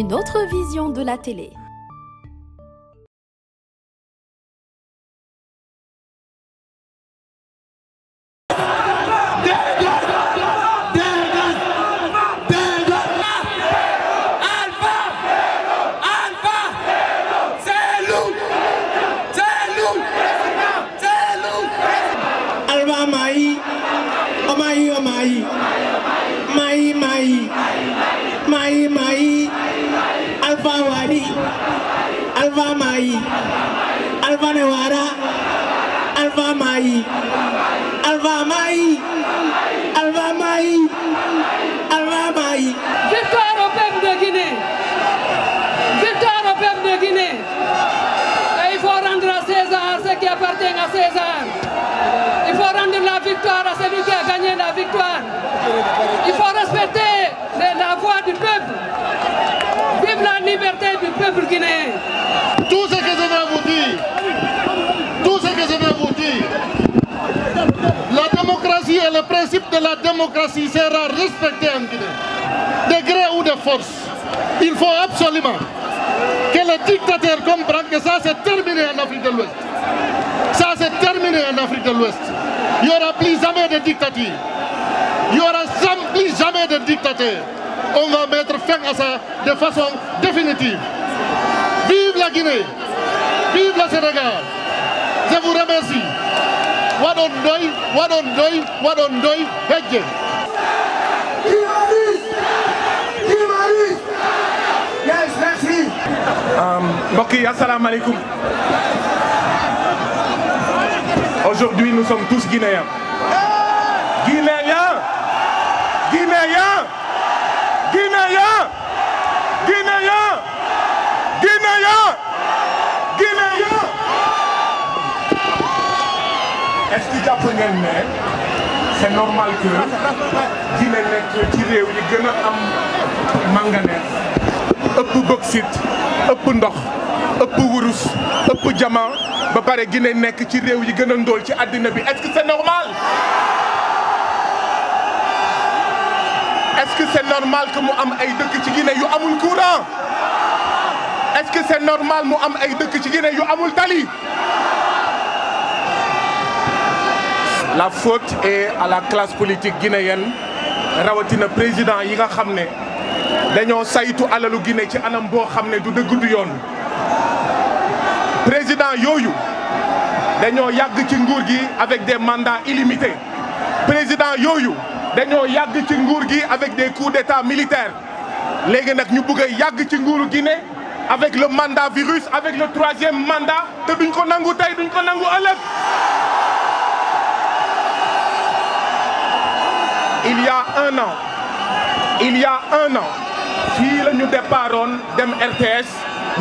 une autre vision de la télé. Alpha Wadi, Alpha Mai, Alpha Newara, Alpha Mai, Alpha Mai, Alpha Mai, Alpha Mai. Victoire au peuple de Guinée. Victoire au peuple de Guinée. Et il faut rendre à César ce qui appartient à César. Il faut rendre la victoire à celui qui a gagné la victoire. Il faut respecter la voix du peuple. Vive la liberté du peuple guinéen. Tout ce que je vais vous dire, la démocratie et le principe de la démocratie sera respecté en Guinée. De gré ou de force, il faut absolument que les dictateurs comprennent que ça c'est terminé en Afrique de l'Ouest. Ça c'est terminé en Afrique de l'Ouest. Il n'y aura plus jamais de dictature. Il n'y aura plus jamais de dictateur. On va mettre fin à ça de façon définitive. Vive la Guinée, vive le Sénégal. Je vous remercie. Wadondoy, Wadondoy, Wadondoy, Hedje. Yes, merci. Mbokk yi, assalamu alaikum. Aujourd'hui, nous sommes tous Guinéens. Guinéens, Guinéens, Guinéens, Guinéens, Guinéens, Guinéens. Est-ce que jàpp ngeen ne c'est normal que Guinée nekk ci réew yi gën a am manganèse, ëpp bauxite, ëpp ndox, ëpp wurus, ëpp diamant, ba pare Guinée nekk ci réew yi gën a ndóol ci àddina bi? Est-ce que c'est normal? Est-ce que c'est normal que mu am ay dëkk ci Guinée yu amul courant? Est-ce que c'est normal mu am ay dëkk ci Guinée yu amul tali? La faute est à la classe politique guinéenne, rawatina président yi nga xam ne dañoo saytu alalu Guinée ci anam boo xam ne du dëgg du yoon. Président yooyu dañoo yàgg ci nguur gi avec des mandats illimités. Président yooyu dañoo yàgg ci nguur gi avec des coups d'état militaires. Léegi nag ñu bëgg a yàgg ci nguuru Guinée avec le mandat virus, avec le troisième mandat, te duñ ko nangu tey duñ ko nangu ëllëg. Il y a un an, fii la ñu départoon dem RTS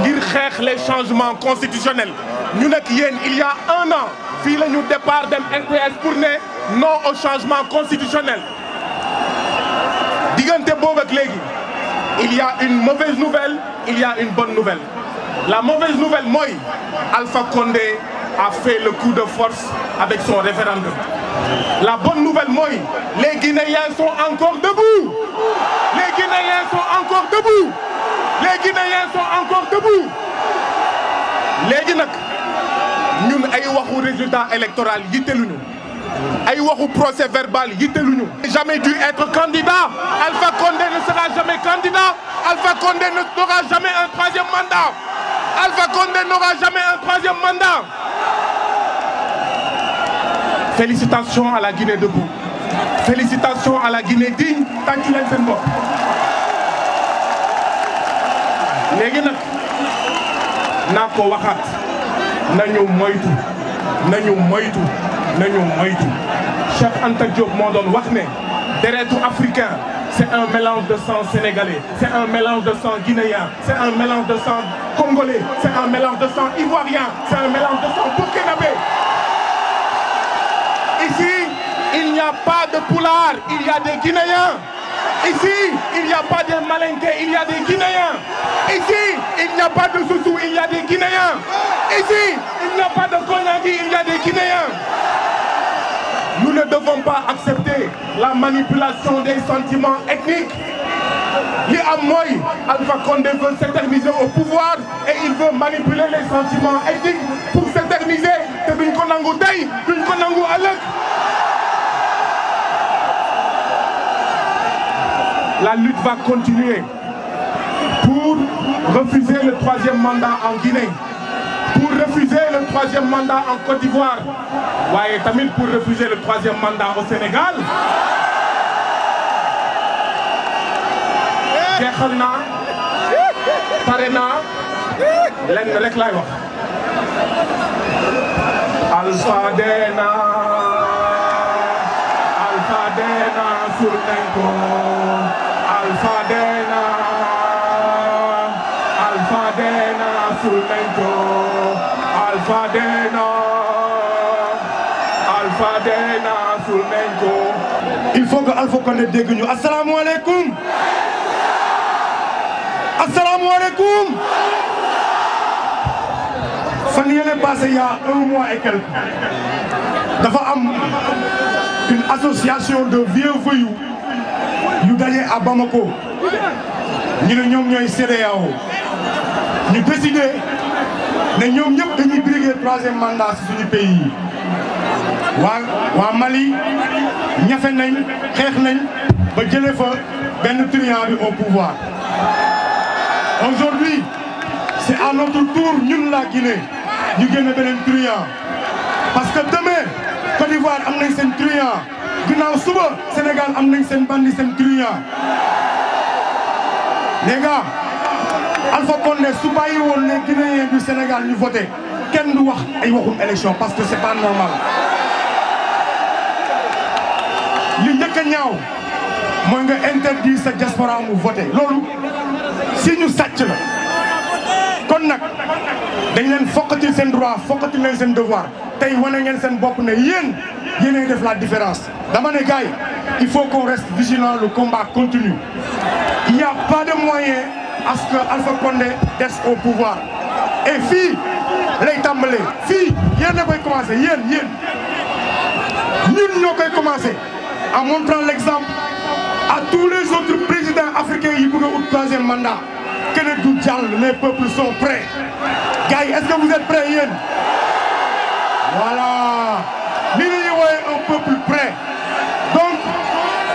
ngir xeex les changements constitutionnels. Ñu nekk yéen il y a un an, fii la ñu départ dem RTS pour ne non au changement constitutionnel. Diggante boobu ak léegi, il y a une mauvaise nouvelle, il y a une bonne nouvelle. La mauvaise nouvelle mooy Alpha Condé a fait le coup de force avec son référendum. La bonne nouvelle mooy les Guinéens sont encore debout. Les Guinéens sont encore debout. Les Guinéens sont encore debout. Léegi nag ñun ay waxu résultat électoral yitteluñu. Ay waxu procès verbal yitteluñu. Jamais dû être candidat. Alpha Condé ne sera jamais candidat. Alpha Condé n'aura jamais un troisième mandat. Alpha Condé n'aura jamais un troisième mandat. Félicitations à la Guinée debout. Félicitations à la Guinée digne. Tàccu leen seen bopp. Léegi nag naa ko waxaat nañu moytu nañu moytu nañu moytu. Cheikh Anta Diop moo doon wax ne deretu africain c'est un mélange de sang sénégalais, c'est un mélange de sang guinéen, c'est un mélange de sang congolais, c'est un mélange de sang ivoirien, c'est un mélange de sang burkinabé. Ici, il n'y a pas de Pulaar, il y a des Guinéens. Ici, il n'y a pas de Malinké, il y a des Guinéens. Ici, il n'y a pas de Soussou, il y a des Guinéens. Ici, il n'y a pas de Konyangi, il y a des Guinéens. Nous ne devons pas accepter la manipulation des sentiments ethniques. li am mooy Alpha Condé veut s'éterniser au pouvoir et il veut manipuler les sentiments éthiques pour s'éterniser te duñ ko nangu tey duñ ko nangu ëllëg. La lutte va continuer pour refuser le 3e mandat en Guinée, pour refuser le 3e mandat en Côte d'Ivoire, waaye tamit pour refuser le 3e mandat au Sénégal. jeexal naa pare naa lenn rek laay wax. Alpha dena sur nañ ko. Alpha dena sur nañ ko. Alpha dena sur nañ ko. Il faut que Alpha Condé dégg ñu. Asalaamaaleykum. Asalaamaaleykum. Fan yële passé il y a 1 mois et quelques dafa am une association de vieux voyous yu daje à Bamako ñu ne ñoom ñooy CEDEAO ñu décidé ne ñoom ñëpp dañuy briguer 3e mandat ci suñu pays yi. waa Mali ñafe nañ xeex nañ ba jëlee fa benn truand bi au pouvoir. Aujourd'hui, c'est à notre tour, ñun la Guinée, ñu génne beneen truand. Parce que demain, Côte d'Ivoire am nañ seen truand. Ginnaaw suba, Sénégal am nañ seen bandi seen truand. Les gars, Alpha Condé su bàyyi woon les Guinéens du Sénégal ñu voté kenn du wax ay waxum élection parce que c'est pas normal. li njëkk a ñaaw mooy nga interdire sa diaspora mu voté loolu. si ñu sàcc la kon nag dañ leen foqati seen droit foqati leen seen devoir tey wane ngeen seen bopp ne yéenay def la différence. dama ne gars yi il faut qu'on reste vigilant, le combat continue. Il n'y a pas de moyen à ce que Alpha Condé reste au pouvoir. Et fii lay tàmbalee fii yéen a koy commencé yéen ñun ñoo koy commencé en montrant l'exemple à tous les autres présidents africains yi bëgg a ut 3e mandat que ne du jàll. Les peuples sont prêts. Gars yi, est-ce que vous êtes prêts yéen? Voilà. Li ñuy woowe un peuple prêt. Donc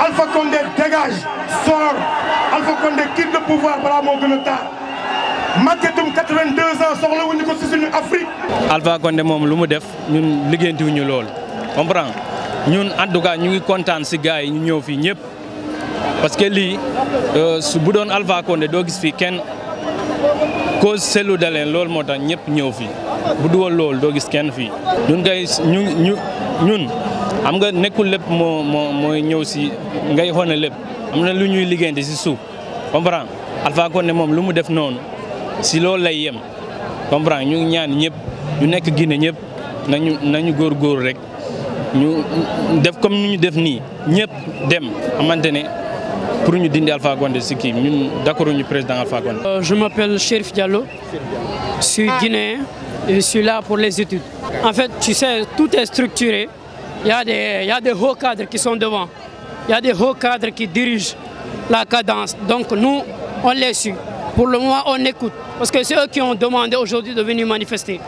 Alpha Condé dégage, sort. Alpha Condé quitte le pouvoir balaa moo gën a tard. Maguettum 82 ans soxla wuñu ko ci suñu Afrique. Alpha Condé moom lu mu def ñun liggéeyantiwuñu lool comprends ñun en tout cas ñu ngi kontaan ci gars yi ñu ñëw fii ñëpp. Parce que lii su bu doon Alpha Condé doo gis fii kenn cause Cellou Dalein loolu moo tax ñëpp ñëw fii bu duwal loolu doo gis kenn fii. ñun kay ñun xam nga nekkul lépp mooy ñëw si ngay xone lépp am na lu ñuy liggéeyante si suuf comprendre Alpha Condé moom lu mu def noonu si loolu lay yem comprendre ñu ñaan ñëpp ñu nekk Guinée ñëpp nañu góor rek ñu def comme ni ñu def nii ñëpp dem xamante ne pour ñu dindi Alpha Condé si kii ñun d'accord ñu président Alpha Condé. Je m'appelle Chérif Diallo, je suis guinéen et je suis là pour les études. En fait, tu sais, tout est structuré. Il y a des hauts cadres qui sont devant. Il y a des hauts cadres qui dirigent la cadence. Donc nous, on les suit. Pour le moment, on écoute. Parce que c'est eux qui ont demandé aujourd'hui de venir manifester.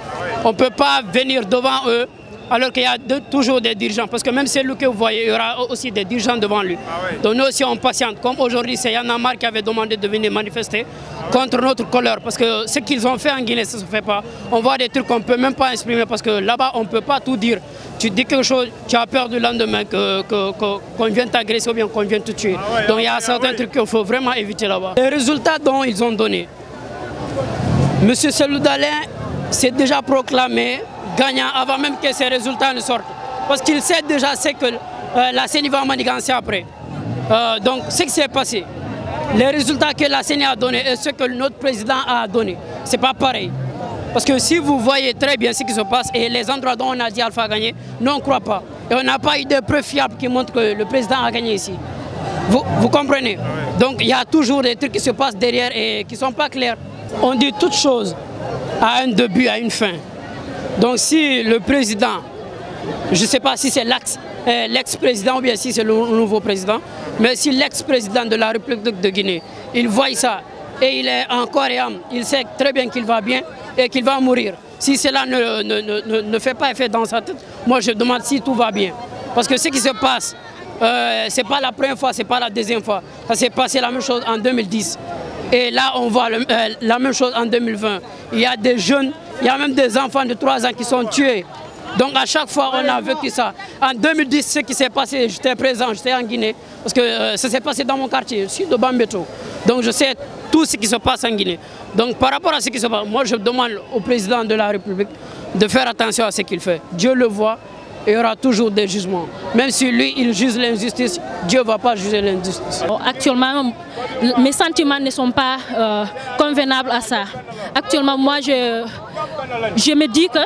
On ne peut pas venir devant eux alors qu'il y a toujours des dirigeants. Parce que même celui que vous voyez, il y aura aussi des dirigeants devant lui. Donc nous aussi, on patiente. Comme aujourd'hui, c'est Y'en a marre qui avait demandé de venir manifester contre notre couleur. Parce que ce qu'ils ont fait en Guinée, ça ne se fait pas. On voit des trucs qu'on ne peut même pas exprimer parce que là-bas, on ne peut pas tout dire. Tu dis quelque chose, tu as peur du lendemain qu'on vienne t'agresser ou bien qu'on vienne te tuer. Donc il y a certains trucs qu'il faut vraiment éviter là-bas. Les résultats dont ils ont donné, M. Cellou Dalein s'est déjà proclamé gagnant avant même que ces résultats ne sortent. Parce qu'il sait déjà ce que la CENI va manigancer après. Donc ce qui s'est passé, les résultats que la CENI a donné et ce que notre président a donné, ce n'est pas pareil. Parce que si vous voyez très bien ce qui se passe et les endroits dont on a dit Alpha a gagné, nous on ne croit pas. Et on n'a pas eu de preuves fiables qui montrent que le président a gagné ici. Vous comprenez? Donc il y a toujours des trucs qui se passent derrière et qui ne sont pas clairs. On dit toute chose à un début, à une fin. Donc si le président, je ne sais pas si c'est l'axe l'ex-président, ou bien si c'est le nouveau président, mais si l'ex-président de la République de Guinée, il voit ça et il est en corps et âme, il sait très bien qu'il va bien et qu'il va mourir. Si cela ne fait pas effet dans sa tête, moi je demande si tout va bien. Parce que ce qui se passe, ce n'est pas la première fois, ce n'est pas la deuxième fois. Ça s'est passé la même chose en 2010. Et là, on voit la même chose en 2020. Il y a des jeunes, il y a même des enfants de 3 ans qui sont tués. Donc à chaque fois, on a vécu ça. En 2010, ce qui s'est passé, j'étais présent, j'étais en Guinée, parce que ça s'est passé dans mon quartier, sud de Bambeto. Donc je sais tout ce qui se passe en Guinée. Donc par rapport à ce qui se passe, moi je demande au président de la République de faire attention à ce qu'il fait. Dieu le voit, il y aura toujours des jugements. Même si lui, il juge l'injustice, Dieu ne va pas juger l'injustice. Actuellement, mes sentiments ne sont pas convenables à ça. Actuellement, moi, je me dis que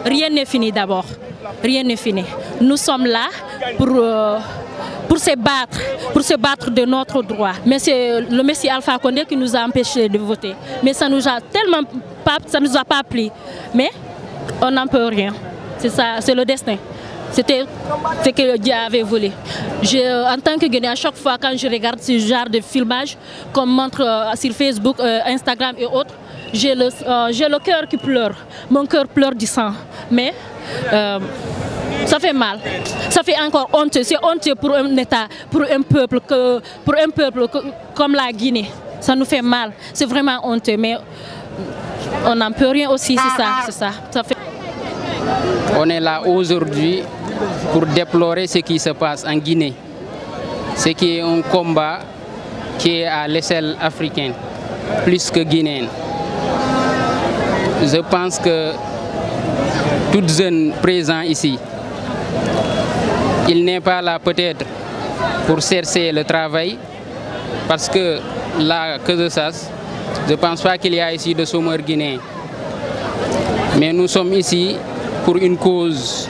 rien n'est fini d'abord. Rien n'est fini. Nous sommes là pour se battre de notre droit. Mais c'est le Messie Alpha Condé qui nous a empêchés de voter. Mais ça nous a tellement pas, ça nous a pas plu. Mais on n'en peut rien. C'est ça, c'est le destin. C'était ce que Dieu avait voulu. En tant que Guinéen, à chaque fois quand je regarde ce genre de filmage, qu'on montre sur Facebook, Instagram et autres, j'ai le cœur qui pleure. Mon cœur pleure du sang. Mais ça fait mal. Ça fait encore honte. C'est honteux pour un État, pour un peuple comme la Guinée. Ça nous fait mal. C'est vraiment honteux. Mais on n'en peut rien aussi, c'est ça. Ça fait... On est là aujourd'hui pour déplorer ce qui se passe en Guinée. Ce qui est un combat qui est à l'échelle africaine, plus que guinéenne. Je pense que tout jeune présent ici, il n'est pas là peut-être pour chercher le travail, parce que là, que je sache, je ne pense pas qu'il y a ici de chômeurs guinéens. Mais nous sommes ici pour une cause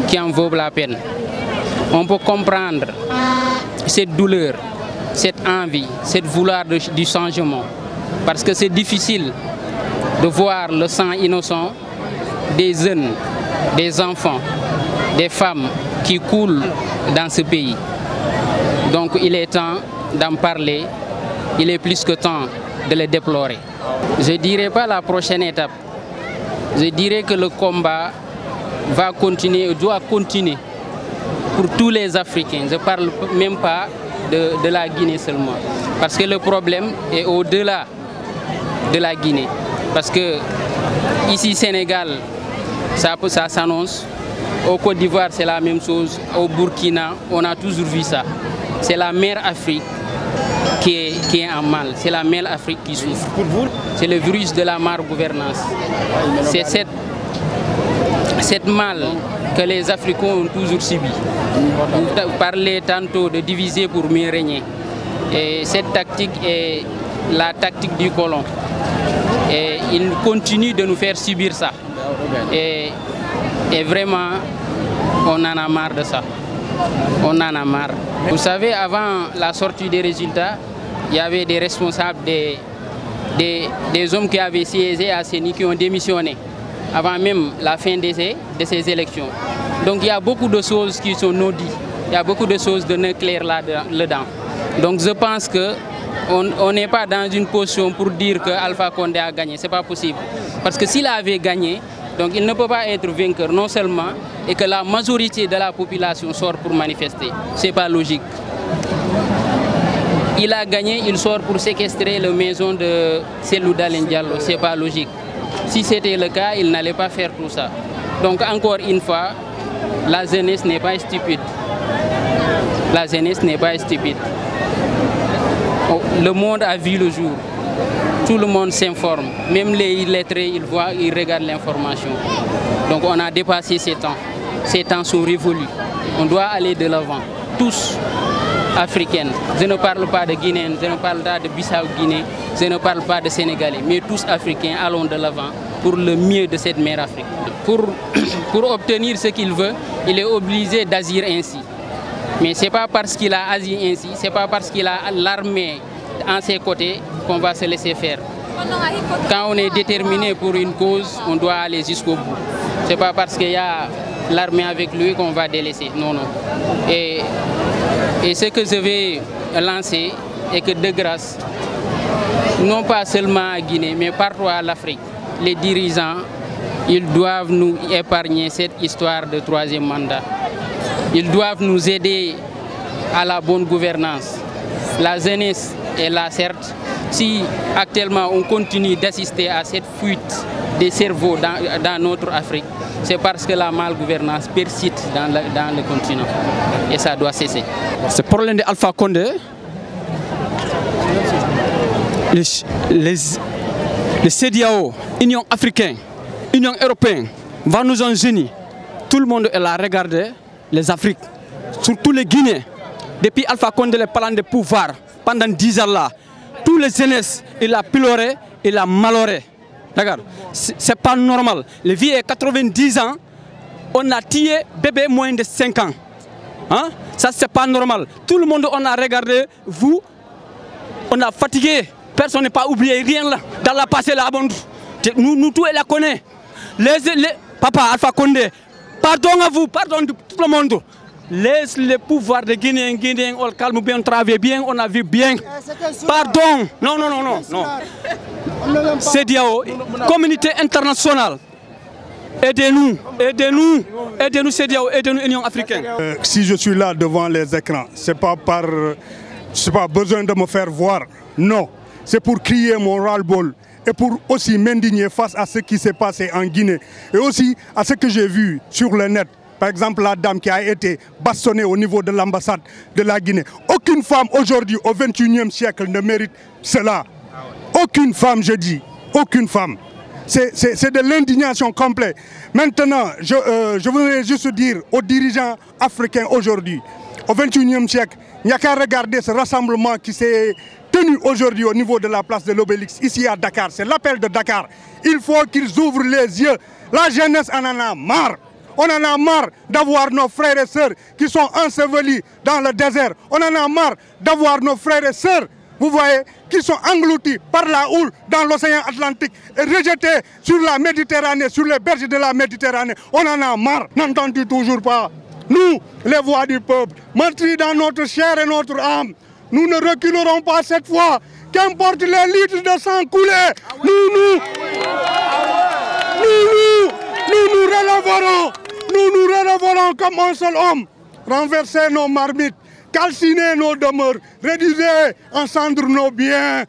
qui en vaut la peine. On peut comprendre cette douleur, cette envie, cette vouloir du changement. Parce que c'est difficile de voir le sang innocent des jeunes, des enfants, des femmes qui coulent dans ce pays. Donc il est temps d'en parler, il est plus que temps de les déplorer. Je ne dirais pas la prochaine étape. Je dirais que le combat va continuer, doit continuer pour tous les Africains. Je ne parle même pas de la Guinée seulement. Parce que le problème est au-delà de la Guinée. Parce que ici, Sénégal, ça s'annonce. Au Côte d'Ivoire, c'est la même chose. Au Burkina, on a toujours vu ça. C'est la mère Afrique qui est en mal. C'est la mère Afrique qui souffre. C'est le virus de la malgouvernance. C'est cette mal que les Africains ont toujours subi. Vous parlez tantôt de diviser pour mieux régner. Et cette tactique est la tactique du colon. Et il continue de nous faire subir ça. Et vraiment, on en a marre de ça. On en a marre. Vous savez, avant la sortie des résultats, il y avait des responsables, des hommes qui avaient siégé à CENI qui ont démissionné avant même la fin de ces élections. Donc il y a beaucoup de choses qui sont non dites. Il y a beaucoup de choses de non claires là-dedans. Donc je pense qu'on n'est pas dans une position pour dire que Alpha Condé a gagné. Ce n'est pas possible. Parce que s'il avait gagné, donc il ne peut pas être vainqueur non seulement et que la majorité de la population sort pour manifester. Ce n'est pas logique. Il a gagné, il sort pour séquestrer la maison de Cellou Dalein Diallo. Ce n'est pas logique. Si c'était le cas, il n'allait pas faire tout ça. Donc encore une fois, la jeunesse n'est pas stupide. La jeunesse n'est pas stupide. Le monde a vu le jour. Tout le monde s'informe. Même les illettrés, ils voient, ils regardent l'information. Donc on a dépassé ces temps. Ces temps sont révolus. On doit aller de l'avant. Tous africaines. Je ne parle pas de Guinéens, je ne parle pas de Bissau-Guinée, je ne parle pas de Sénégalais, mais tous africains, allons de l'avant pour le mieux de cette mère Afrique. Pour obtenir ce qu'il veut, il est obligé d'agir ainsi. Mais ce n'est pas parce qu'il a agi ainsi, ce n'est pas parce qu'il a l'armée à ses côtés qu'on va se laisser faire. Quand on est déterminé pour une cause, on doit aller jusqu'au bout. Ce n'est pas parce qu'il y a l'armée avec lui qu'on va délaisser. Non, non. Et ce que je vais lancer est que de grâce, non pas seulement à Guinée, mais partout à l'Afrique, les dirigeants, ils doivent nous épargner cette histoire de troisième mandat. Ils doivent nous aider à la bonne gouvernance. La jeunesse est là, certes. Si actuellement on continue d'assister à cette fuite des cerveaux dans notre Afrique, c'est parce que la malgouvernance persiste dans le continent. Et ça doit cesser. Ce problème d'Alpha Condé, les CEDEAO, Union africaine, Union européenne, va nous en génie. Tout le monde est là à regarder les Afriques, surtout les Guinéens. Depuis Alpha Condé, les plans de pouvoir, pendant 10 ans là, tous les jeunesses, il a pleuré, il a malheuré. Regarde, c'est pas normal. Les vieux est 90 ans, on a tué bébé moins de 5 ans. Hein? Ça, c'est pas normal. Tout le monde, on a regardé, vous, on a fatigué. Personne n'est pas oublié, rien là. Dans la passé, là, nous tous, la connaît. Papa Alpha Condé, pardon à vous, pardon de tout le monde. Laisse le pouvoir des Guinéens, on calme bien, on travaille bien, on a vu bien. Pardon. Non, non, non, non. non. CEDEAO, communauté internationale. Aidez-nous, aidez-nous, aidez-nous CEDEAO, aidez-nous Union africaine. Si je suis là devant les écrans, c'est pas besoin de me faire voir. Non, c'est pour crier mon ras-le-bol et pour aussi m'indigner face à ce qui s'est passé en Guinée et aussi à ce que j'ai vu sur le net. Par exemple, la dame qui a été bastonnée au niveau de l'ambassade de la Guinée. Aucune femme aujourd'hui, au XXIe siècle, ne mérite cela. Aucune femme, je dis. Aucune femme. C'est de l'indignation complète. Maintenant, je voudrais juste dire aux dirigeants africains aujourd'hui, au XXIe siècle, il n'y a qu'à regarder ce rassemblement qui s'est tenu aujourd'hui au niveau de la place de l'Obélisque, ici à Dakar. C'est l'appel de Dakar. Il faut qu'ils ouvrent les yeux. La jeunesse en a marre. On en a marre d'avoir nos frères et sœurs qui sont ensevelis dans le désert. On en a marre d'avoir nos frères et sœurs, vous voyez, qui sont engloutis par la houle dans l'océan Atlantique et rejetés sur la Méditerranée, sur les berges de la Méditerranée. On en a marre, n'entends-tu toujours pas? Nous, les voix du peuple, meurtris dans notre chair et notre âme, nous ne reculerons pas cette fois. Qu'importe les litres de sang coulés, nous relèverons. Nous nous relèverons comme un seul homme, renverser nos marmites, calciner nos demeures, réduire en cendres nos biens.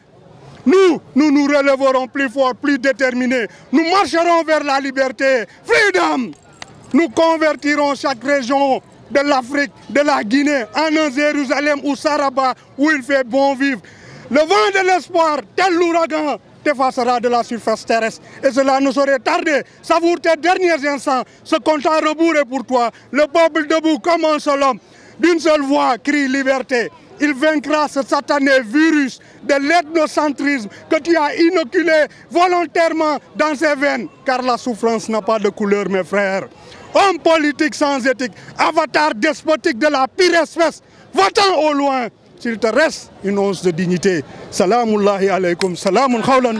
Nous nous relèverons plus fort, plus déterminés. Nous marcherons vers la liberté. Freedom! Nous convertirons chaque région de l'Afrique, de la Guinée, en un Jérusalem ou Saraba où il fait bon vivre. Le vent de l'espoir, tel l'ouragan, t'effacera de la surface terrestre. Et cela ne saurait tarder. Savoure tes derniers instants. Ce compte à rebours est pour toi. Le peuple debout comme un seul homme. D'une seule voix, crie liberté. Il vaincra ce satané virus de l'ethnocentrisme que tu as inoculé volontairement dans ses veines. Car la souffrance n'a pas de couleur, mes frères. Homme politique sans éthique, avatar despotique de la pire espèce. Va-t'en au loin. S'il te reste une once de dignité. Salamullahi alaykum. Salamun khawlan.